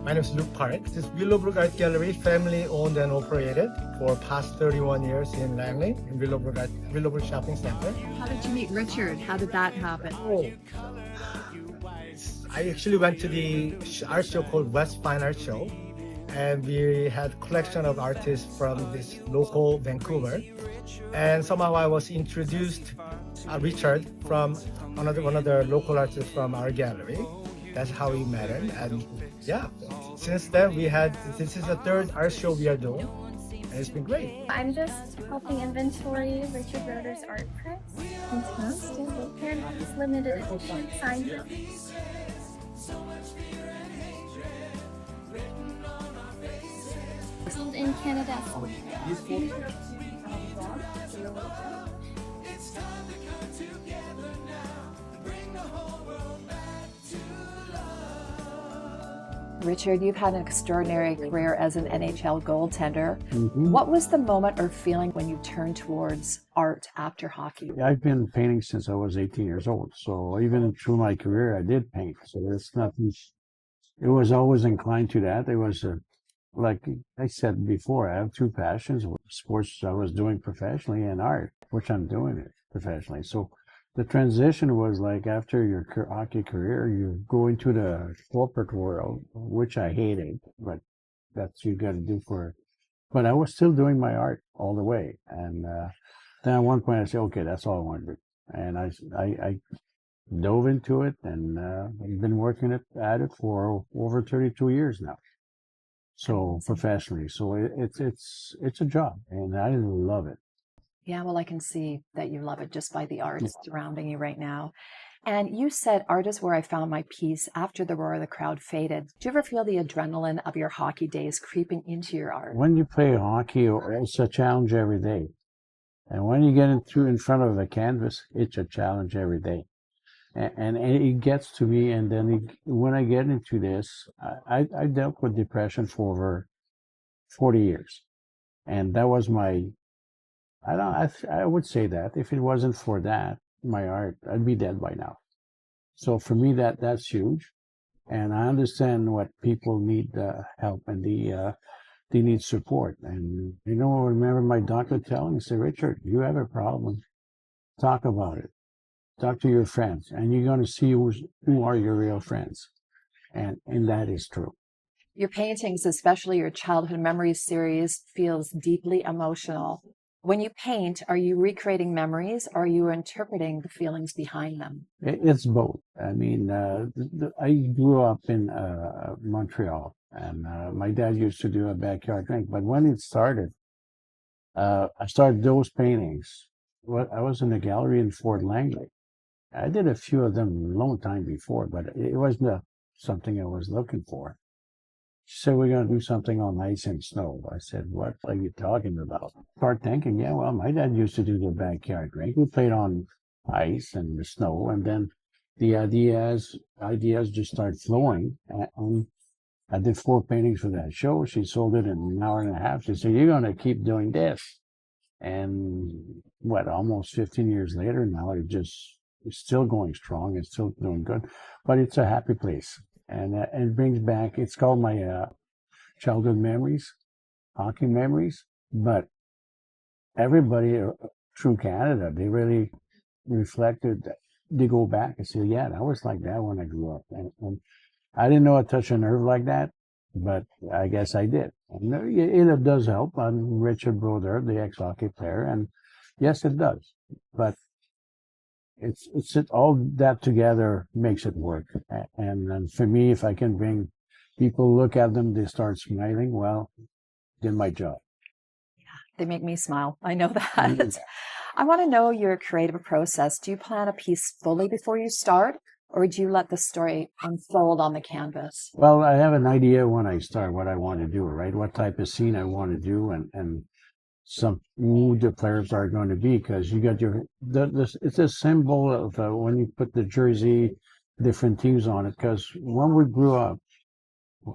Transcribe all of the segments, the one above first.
My name is Luke Park. This Willowbrook Art Gallery, family owned and operated for past 31 years in Langley, in Willowbrook Shopping Center. How did you meet Richard? How did that happen? I actually went to the art show called West Fine Art Show, and we had collection of artists from this local Vancouver. And somehow I was introduced Richard from one of the local artists from our gallery. That's how we met him, and yeah, since then this is the third art show we are doing, and it's been great. I'm just helping inventory Richard Brodeur's art prints. Fantastic. Here are these limited edition signed books. Sold in Canada. Richard, you've had an extraordinary career as an NHL goaltender. Mm-hmm. What was the moment or feeling when you turned towards art after hockey? I've been painting since I was 18 years old. So even through my career, I did paint. So it's nothing. It was always inclined to that. It was, like I said before, I have two passions: sports I was doing professionally and art, which I'm doing it professionally. So the transition was like after your hockey career, you go into the corporate world, which I hated, but that's you got to do for. But I was still doing my art all the way, and then at one point I said, okay, that's all I want to do, and I dove into it, and I've been working at it for over 32 years now. So professionally, so it's a job, and I love it. Yeah, well, I can see that you love it just by the art surrounding you right now. And you said art is where I found my peace after the roar of the crowd faded. Do you ever feel the adrenaline of your hockey days creeping into your art? When you play hockey, it's a challenge every day. And when you get in front of the canvas, it's a challenge every day. And it gets to me, and then when I get into this, I dealt with depression for over 40 years. And that was I would say that if it wasn't for that, my art, I'd be dead by now. So for me, that's huge. And I understand what people need help, and they need support. And, I remember my doctor telling me, say, Richard, you have a problem. Talk about it. Talk to your friends, and you're going to see who are your real friends. And that is true. Your paintings, especially your childhood memories series, feels deeply emotional. When you paint, are you recreating memories, or are you interpreting the feelings behind them? It's both. I mean, I grew up in Montreal, and my dad used to do a backyard drink. But when it started, I started those paintings. I was in a gallery in Fort Langley. I did a few of them a long time before, but it wasn't something I was looking for. She said, we're going to do something on ice and snow. I said, what are you talking about? Start thinking, yeah, well, my dad used to do the backyard rink. We played on ice and the snow, and then the ideas just started flowing. And I did 4 paintings for that show. She sold it in an hour and a half. She said, you're going to keep doing this. And almost 15 years later now, it's still going strong. It's still doing good, but it's a happy place. And it brings back, it's called my childhood memories, hockey memories. But everybody through Canada, they really reflected, they go back and say, yeah, I was like that when I grew up. And I didn't know I'd touch a nerve like that, but I guess I did. And it does help. I'm Richard Brodeur, the ex-hockey player, and yes, it does. But it's all that together makes it work. And for me, if I can bring people, look at them, they start smiling, well, did my job. Yeah, they make me smile. I know that. I want to know your creative process. Do you plan a piece fully before you start, or do you let the story unfold on the canvas? Well, I have an idea when I start what I want to do, right? What type of scene I want to do, and who the players are going to be, because you got it's a symbol of when you put the jersey, different teams on it. Because when we grew up,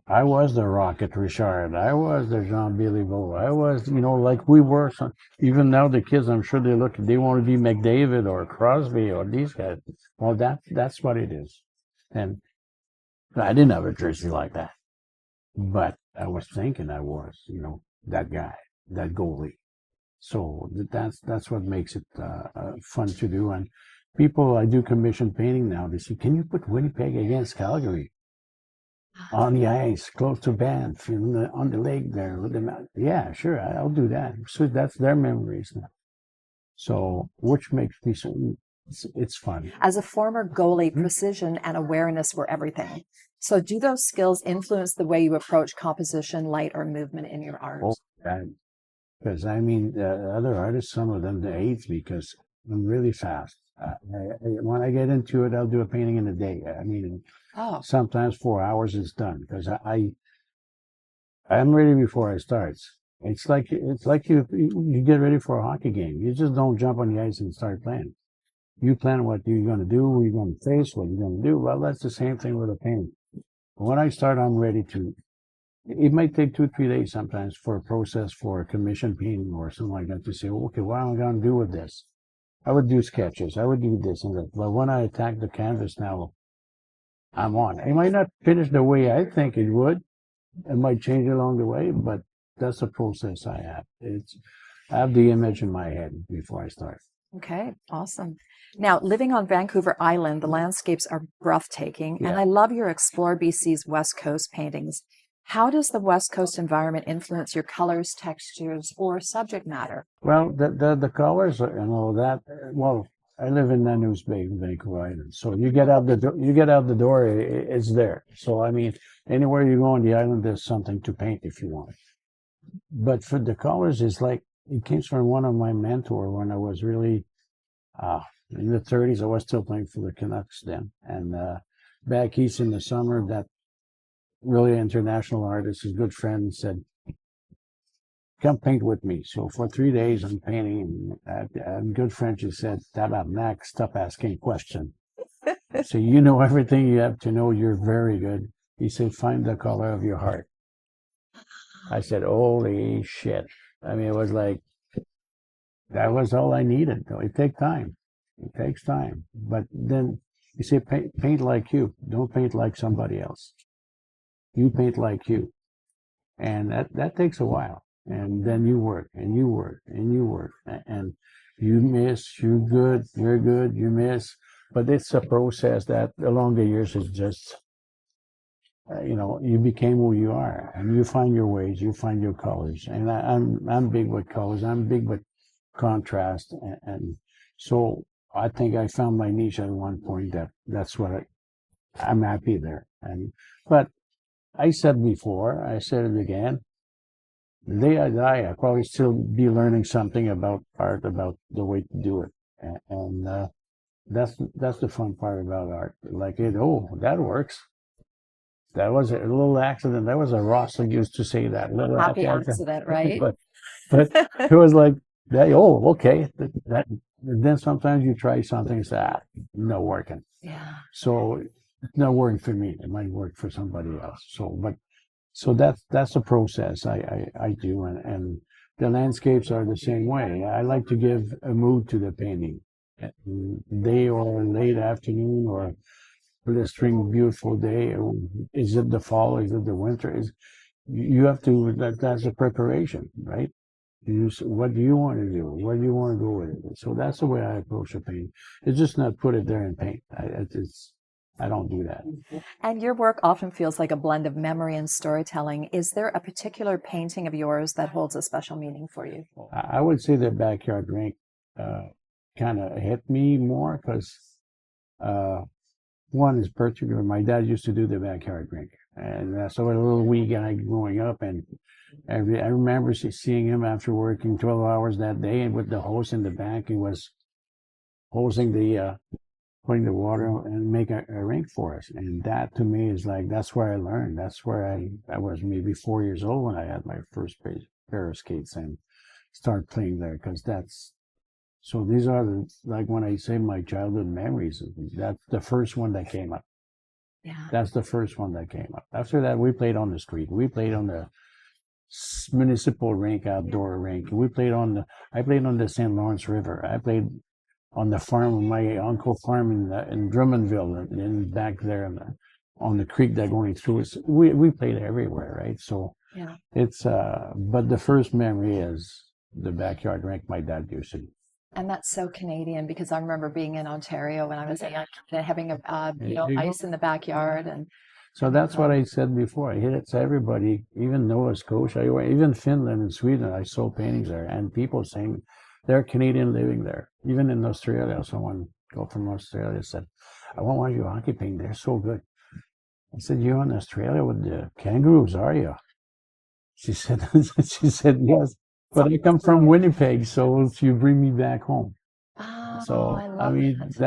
I was the Rocket Richard, I was the Jean Béliveau, I was, like we were. Even now, the kids, I'm sure they want to be McDavid or Crosby or these guys. Well, that's what it is. And I didn't have a jersey like that. but I was thinking I was, that guy, that goalie. So that's what makes it fun to do. And people, I do commission painting now. They say, "Can you put Winnipeg against Calgary on the ice, close to Banff, on the lake there with them?" Yeah, sure, I'll do that. So that's their memories now. So, which makes me so it's fun. As a former goalie, precision and awareness were everything. So, do those skills influence the way you approach composition, light, or movement in your art? Oh, because other artists, some of them, they hate me because I'm really fast. When I get into it, I'll do a painting in a day. Sometimes 4 hours is done because I'm ready before I start. It's like you get ready for a hockey game. You just don't jump on the ice and start playing. You plan what you're going to do, who you're going to face, what you're going to do. Well, that's the same thing with a painting. When I start, I'm ready to. It might take 2-3 days sometimes for a process for a commission painting or something like that to say, okay, what am I going to do with this? I would do sketches. I would do this and that. But when I attack the canvas now, I'm on. It might not finish the way I think it would. It might change along the way, but that's the process I have. I have the image in my head before I start. Okay, awesome. Now, living on Vancouver Island, the landscapes are breathtaking, Yeah. and I love your Explore BC's West Coast paintings. How does the West Coast environment influence your colors, textures, or subject matter? Well, the colors and all that. Well, I live in Nanoose Bay, Vancouver Island. So you get out the door, it's there. So anywhere you go on the island, there's something to paint if you want. But for the colors, it's like it came from one of my mentors when I was really in the 30s. I was still playing for the Canucks then, and back east in the summer, that really international artist, a good friend, said, "Come paint with me." So for 3 days, I'm painting. And good French, he said, "Tabarnak, stop asking questions." So you know everything you have to know. You're very good. He said, "Find the color of your heart." I said, "Holy shit!" It was like that was all I needed. It takes time. It takes time. But then you say, paint like you. Don't paint like somebody else. You paint like you, and that takes a while. And then you work and you work and you work, and you miss, you're good, you miss. But it's a process that along the years is just, you became who you are, and you find your ways, you find your colors. And I'm big with colors. I'm big with contrast, and so I think I found my niche at one point. That's what I'm happy there. But I said before, I said it again. The day I die, I'll probably still be learning something about art, about the way to do it, and that's the fun part about art. Like that works. That was a little accident. That was a Ross that used to say that. Little Happy accident, right? but it was like that. Oh, okay. Then sometimes you try something and say, not working. Yeah. So it's not working for me. It might work for somebody else. So that's the process I do, and the landscapes are the same way. I like to give a mood to the painting, day or late afternoon or blistering beautiful day. Is it the fall? Is it the winter? You have to? That's a preparation, right? What do you want to do? Where do you want to go with it? So that's the way I approach a painting. It's just not put it there and paint. I don't do that. And your work often feels like a blend of memory and storytelling. Is there a particular painting of yours that holds a special meaning for you? I would say the backyard rink kind of hit me more because one is particular. My dad used to do the backyard rink, and so a little wee guy growing up, and I remember seeing him after working 12 hours that day, and with the hose in the back, he was hosing putting the water and make a rink for us. And that to me is like, that's where I learned. That's where I was maybe 4 years old when I had my first pair of skates and start playing there. So these are like when I say my childhood memories, that's the first one that came up. Yeah. That's the first one that came up. After that, we played on the street. We played on the municipal rink, outdoor rink. I played on the St. Lawrence River. I played on the farm, my uncle farm in Drummondville, and back there on the creek that going through it. We played everywhere, right? So Yeah. it's but the first memory is the backyard rink my dad used to. And that's so Canadian, because I remember being in Ontario when I was a young kid, having ice in the backyard. And So that's what I said before. I hit it to everybody, even Nova Scotia, even Finland and Sweden. I saw paintings there, and people saying they're Canadian living there. Even in Australia, someone from Australia said, "I want one of your hockey paintings. They're so good." I said, "You're in Australia with the kangaroos, are you?" She said, "She said yes, but I come from Winnipeg, so you bring me back home." Oh, So I love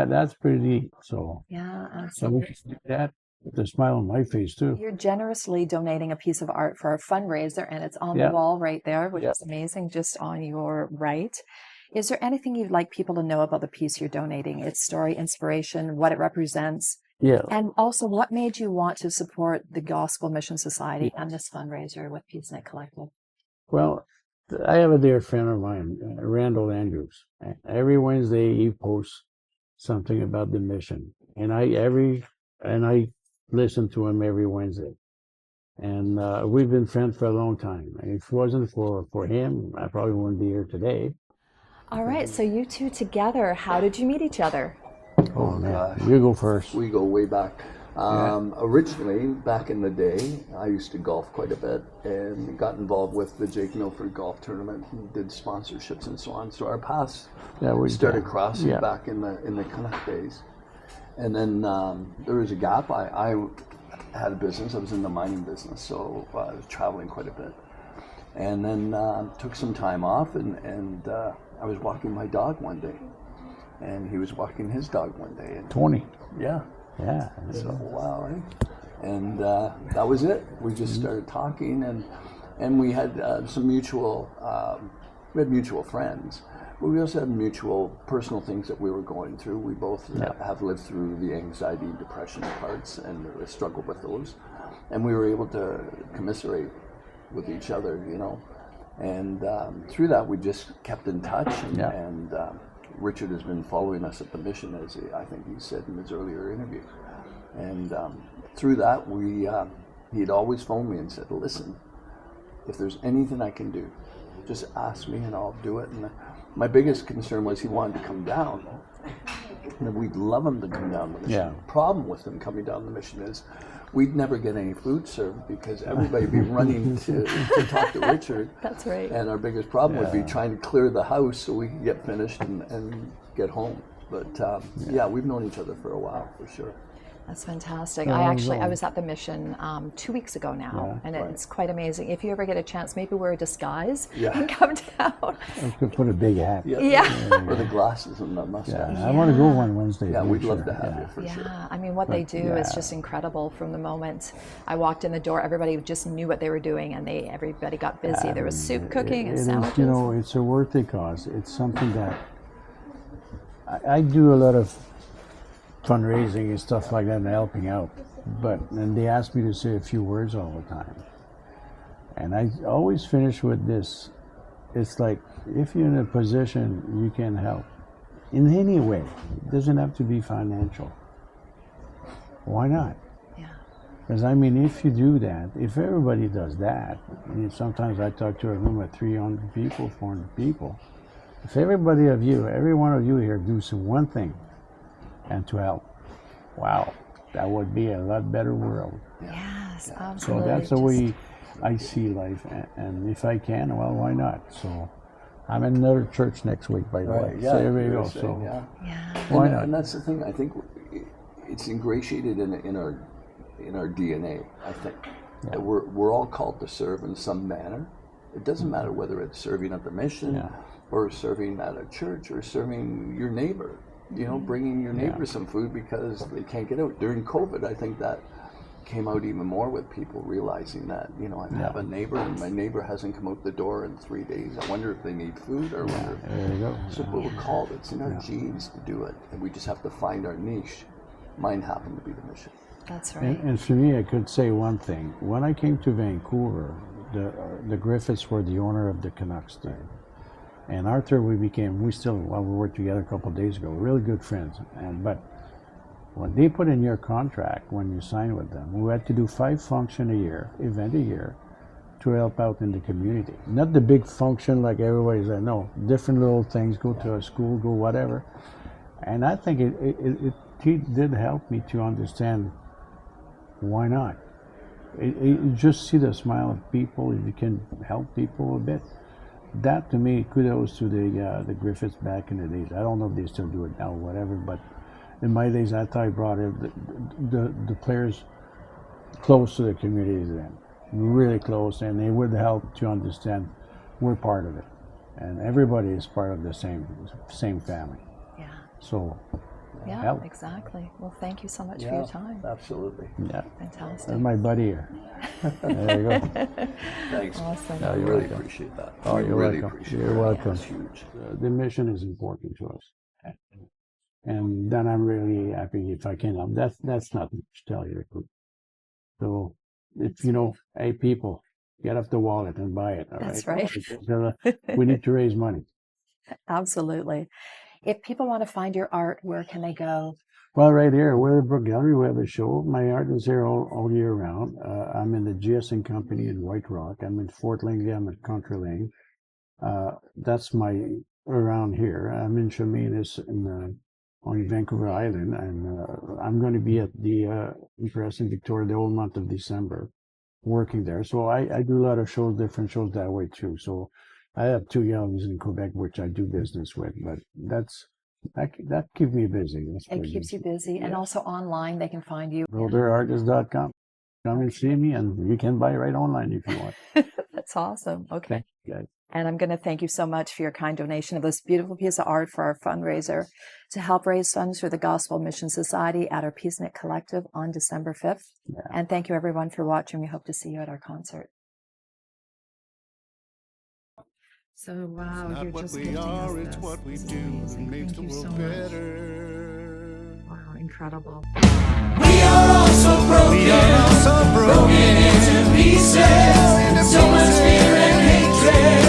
that's pretty neat. So Yeah, so we absolutely. can do that with a smile on my face too. You're generously donating a piece of art for our fundraiser, and it's on the Yeah. wall right there, which Yeah. is amazing, just on your right. Is there anything you'd like people to know about the piece you're donating? Its story, inspiration, what it represents, Yeah. and also what made you want to support the Gospel Mission Society and this fundraiser with Peacenik Collective? Well, I have a dear friend of mine, Randall Andrus. Every Wednesday he posts something about the mission, and I listen to him every Wednesday. And we've been friends for a long time. And if it wasn't for him, I probably wouldn't be here today. All right, so you two together, how did you meet each other? Oh man, gosh. you go first. We go way back. Originally, back in the day, I used to golf quite a bit and got involved with the Jake Milford Golf Tournament and did sponsorships and so on. So our paths started crossing back in the Canuck days. And then there was a gap. I had a business. I was in the mining business, so I was traveling quite a bit. And then took some time off, and I was walking my dog one day, and he was walking his dog one day. And Tony. yeah. Yeah. So wow, right? And that was it. We just started talking, and we had some mutual friends, but we also had mutual personal things that we were going through. We both have lived through the anxiety, depression parts, and struggled with those, and we were able to commiserate with each other, you know. And through that, we just kept in touch, and Richard has been following us at the mission, as I think he said in his earlier interview. And through that, he'd always phoned me and said, "Listen, if there's anything I can do, just ask me and I'll do it." And my biggest concern was he wanted to come down. And we'd love him to come down the mission. Yeah. The problem with him coming down the mission is we'd never get any food served because everybody'd be running to talk to Richard. That's right. And our biggest problem would be trying to clear the house so we could get finished and get home. But we've known each other for a while, for sure. That's fantastic. I was at the mission 2 weeks ago now, and it's quite amazing. If you ever get a chance, maybe wear a disguise and come down. I could put a big hat. Or the glasses and the mustache. I want to go one Wednesday. Yeah, we'd love to have you for sure. Yeah, I mean, what they do is just incredible. From the moment I walked in the door, everybody just knew what they were doing, and everybody got busy. There was soup cooking and sandwiches. You know, it's a worthy cause. It's something that I do a lot of fundraising and stuff like that and helping out, and they ask me to say a few words all the time, and I always finish with this. It's like, if you're in a position you can help in any way, it doesn't have to be financial, why not? Because I mean, if you do that, if everybody does that, and sometimes I talk to a room of 300 people, 400 people, if every one of you here do some one thing and to help, wow, that would be a lot better world. Yes, So absolutely. that's the way I see life, and if I can, well, why not? So I'm in another church next week, by the way. So there we go. So why not? And that's the thing. I think it's ingratiated in our DNA. I think that we're all called to serve in some manner. It doesn't matter whether it's serving at the mission or serving at a church or serving your neighbor. You know, bringing your neighbor some food because they can't get out. During COVID, I think that came out even more with people realizing that, you know, I have a neighbor and my neighbor hasn't come out the door in 3 days. I wonder if they need food or wonder. There you go. So we're called. It's in our genes to do it, and we just have to find our niche. Mine happened to be the mission. That's right. And for me, I could say one thing. When I came to Vancouver, the Griffiths were the owner of the Canucks there. And Arthur, we worked together a couple of days ago, really good friends. But When they put in your contract when you sign with them, we had to do 5 function a year, event a year, to help out in the community. Not the big function like everybody's like, no, different little things, go to a school, go whatever. And I think it did help me to understand why not. You just see the smile of people, if you can help people a bit. That to me, kudos to the Griffiths back in the days. I don't know if they still do it now or whatever, but in my days I thought I brought the players close to the communities then. Really close, and they would help to understand we're part of it. And everybody is part of the same family. Yeah. So yeah, help. Exactly. Well, thank you so much for your time. Absolutely. Yeah. Fantastic. That's my buddy here. There you go. Thanks. Awesome. No, you really appreciate that. Oh, We you're really welcome. appreciate You're that. welcome. It's huge. The mission is important to us. And then I'm really happy if I can help. That's not much to tell you the truth. So if hey people, get off the wallet and buy it. All That's right. right. We need to raise money. Absolutely. If people want to find your art, where can they go? Well, right here, we're the Brook Gallery. We have a show. My art is here all year round. I'm in the GS & Company in White Rock. I'm in Fort Langley. I'm at Country Lane. That's my around here. I'm in Chemainus on Vancouver Island, and I'm going to be at the Impress in Victoria the whole month of December, working there. So I do a lot of shows, different shows that way too. So I have 2 youngs in Quebec, which I do business with, but that keeps me busy. It keeps you busy, and also online they can find you. BrodeuRartist.com. Come and see me, and you can buy right online if you want. That's awesome. Okay. Thank you, guys. And I'm going to thank you so much for your kind donation of this beautiful piece of art for our fundraiser to help raise funds for the Gospel Mission Society at our Peacenik Collective on December 5th. Yeah. And thank you everyone for watching. We hope to see you at our concert. So wow, It's not you're what just we gifting us are, it's this. what we This is do that amazing. makes Thank the you so world much. better. Wow, incredible. We are all so broken, broken into pieces. So much fear and hatred.